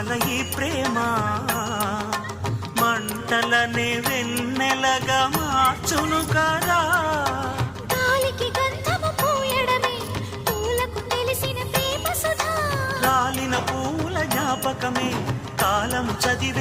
ఆశల ఈ ప్రేమ మంటలనే వెన్నెలగా మార్చును కదా. గాలికి గంధము పూయడమే పూలకు తెలిసిన ప్రేమ సుధా. రాలిన పూల జ్ఞాపకమే కాలం చదివే